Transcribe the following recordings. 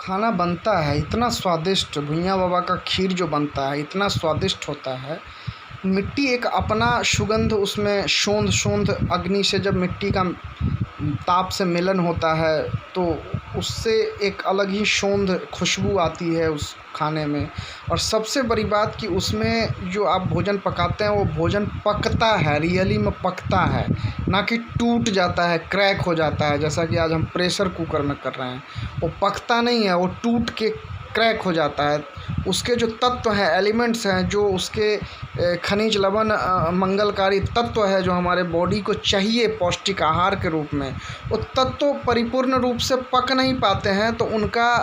खाना बनता है इतना स्वादिष्ट, भुइयाँ बाबा का खीर जो बनता है इतना स्वादिष्ट होता है। मिट्टी एक अपना सुगंध, उसमें सोंध अग्नि से जब मिट्टी का ताप से मिलन होता है तो उससे एक अलग ही सोंध खुशबू आती है उस खाने में। और सबसे बड़ी बात कि उसमें जो आप भोजन पकाते हैं वो भोजन पकता है, रियली में पकता है, ना कि टूट जाता है, क्रैक हो जाता है जैसा कि आज हम प्रेशर कुकर में कर रहे हैं। वो पकता नहीं है, वो टूट के क्रैक हो जाता है। उसके जो तत्व हैं, एलिमेंट्स हैं, जो उसके खनिज लवण मंगलकारी तत्व है जो हमारे बॉडी को चाहिए पौष्टिक आहार के रूप में, वो तत्व परिपूर्ण रूप से पक नहीं पाते हैं। तो उनका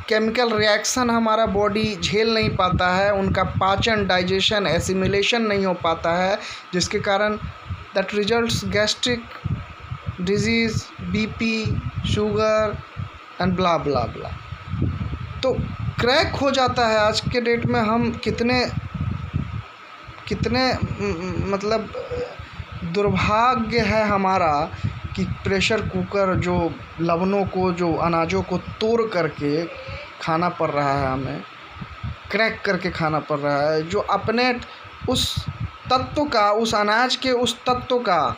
केमिकल रिएक्शन हमारा बॉडी झेल नहीं पाता है, उनका पाचन, डाइजेशन, एसिमिलेशन नहीं हो पाता है, जिसके कारण that results gastric disease, BP, sugar and bla bla bla. तो क्रैक हो जाता है। आज के डेट में हम कितने मतलब दुर्भाग्य है हमारा कि प्रेशर कुकर जो लवणों को, जो अनाजों को तोड़ करके खाना पड़ रहा है, हमें क्रैक करके खाना पड़ रहा है, जो अपने उस तत्व का, उस अनाज के उस तत्व का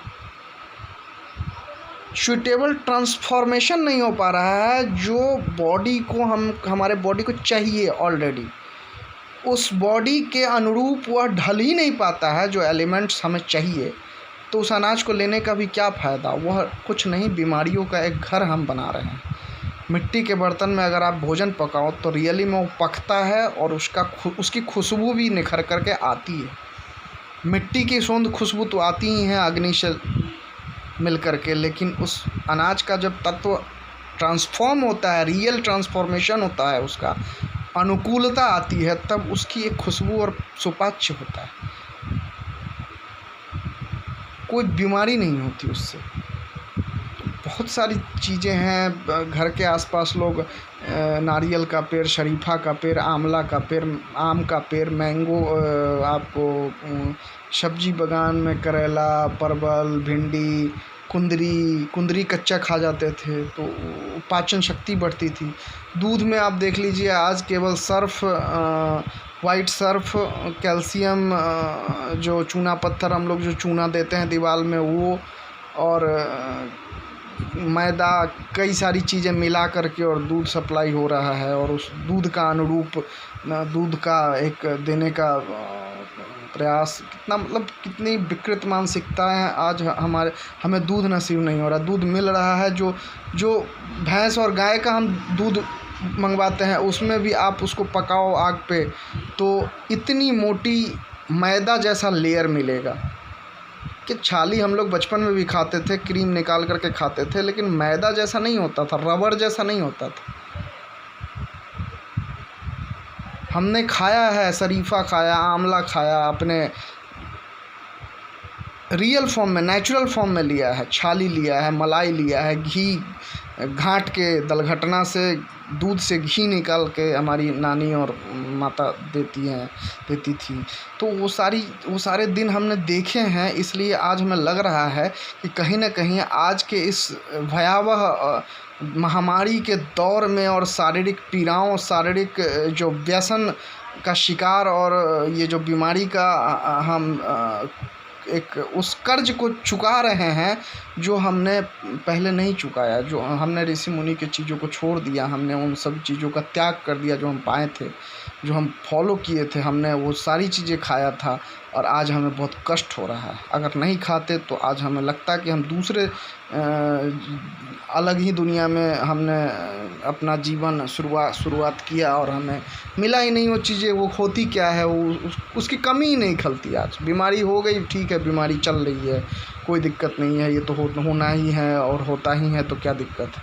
सूटेबल ट्रांसफॉर्मेशन नहीं हो पा रहा है जो बॉडी को, हमारे बॉडी को चाहिए ऑलरेडी। उस बॉडी के अनुरूप वह ढल ही नहीं पाता है जो एलिमेंट्स हमें चाहिए। तो उस अनाज को लेने का भी क्या फ़ायदा? वह कुछ नहीं, बीमारियों का एक घर हम बना रहे हैं। मिट्टी के बर्तन में अगर आप भोजन पकाओ तो रियली में वो पकता है और उसकी खुशबू भी निखर कर के आती है। मिट्टी की सोंध खुशबू तो आती ही है अग्नि से मिल कर के, लेकिन उस अनाज का जब तत्व ट्रांसफॉर्म होता है, रियल ट्रांसफॉर्मेशन होता है, उसका अनुकूलता आती है, तब उसकी एक खुशबू और सुपाच्य होता है। कोई बीमारी नहीं होती उससे। बहुत सारी चीज़ें हैं। घर के आसपास लोग नारियल का पेड़, शरीफा का पेड़, आंवला का पेड़, आम का पेड़, मैंगो, आपको सब्जी बागान में करेला, परवल, भिंडी, कुंदरी कच्चा खा जाते थे तो पाचन शक्ति बढ़ती थी। दूध में आप देख लीजिए आज केवल सर्फ, वाइट सर्फ, कैल्शियम, जो चूना पत्थर हम लोग जो चूना देते हैं दीवार में, वो और मैदा, कई सारी चीज़ें मिला करके और दूध सप्लाई हो रहा है। और उस दूध का अनुरूप दूध का एक देने का प्रयास, कितना मतलब कितनी विकृत मानसिकता है आज हमें दूध नसीब नहीं हो रहा। दूध मिल रहा है, जो भैंस और गाय का हम दूध मंगवाते हैं उसमें भी आप उसको पकाओ आग पे तो इतनी मोटी मैदा जैसा लेयर मिलेगा कि छाली हम लोग बचपन में भी खाते थे, क्रीम निकाल करके खाते थे, लेकिन मैदा जैसा नहीं होता था, रबड़ जैसा नहीं होता था। हमने खाया है, शरीफा खाया, आंवला खाया, अपने रियल फॉर्म में, नेचुरल फॉर्म में लिया है, छाली लिया है, मलाई लिया है, घी घाट के दलघटना से दूध से घी निकाल के हमारी नानी और माता देती थी। तो वो सारे दिन हमने देखे हैं, इसलिए आज हमें लग रहा है कि कहीं ना कहीं आज के इस भयावह महामारी के दौर में और शारीरिक पीड़ाओं, शारीरिक जो व्यसन का शिकार और ये जो बीमारी का हम एक उस कर्ज को चुका रहे हैं जो हमने पहले नहीं चुकाया, जो हमने ऋषि मुनि की चीज़ों को छोड़ दिया, हमने उन सब चीज़ों का त्याग कर दिया जो हम पाए थे, जो हम फॉलो किए थे, हमने वो सारी चीज़ें खाया था और आज हमें बहुत कष्ट हो रहा है। अगर नहीं खाते तो आज हमें लगता कि हम दूसरे अलग ही दुनिया में हमने अपना जीवन शुरुआत किया और हमें मिला ही नहीं वो चीज़ें। वो होती क्या है, वो उसकी कमी ही नहीं खलती। आज बीमारी हो गई, ठीक है, बीमारी चल रही है, कोई दिक्कत नहीं है, ये तो होना ही है और होता ही है, तो क्या दिक्कत है।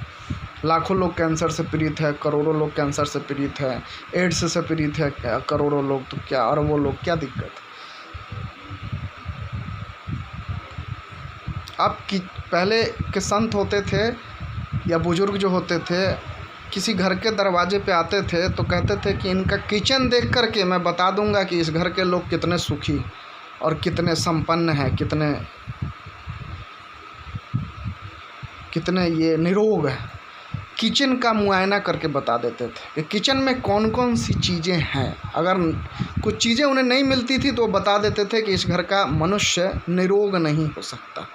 लाखों लोग कैंसर से पीड़ित है, करोड़ों लोग कैंसर से पीड़ित है, एड्स से पीड़ित है करोड़ों लोग, तो क्या अरबों लोग, क्या दिक्कत है। अब पहले के संत होते थे या बुजुर्ग जो होते थे, किसी घर के दरवाजे पे आते थे तो कहते थे कि इनका किचन देख कर के मैं बता दूंगा कि इस घर के लोग कितने सुखी और कितने संपन्न हैं, कितने ये निरोग है। किचन का मुआयना करके बता देते थे कि किचन में कौन कौन सी चीज़ें हैं। अगर कुछ चीज़ें उन्हें नहीं मिलती थी तो वो बता देते थे कि इस घर का मनुष्य निरोग नहीं हो सकता।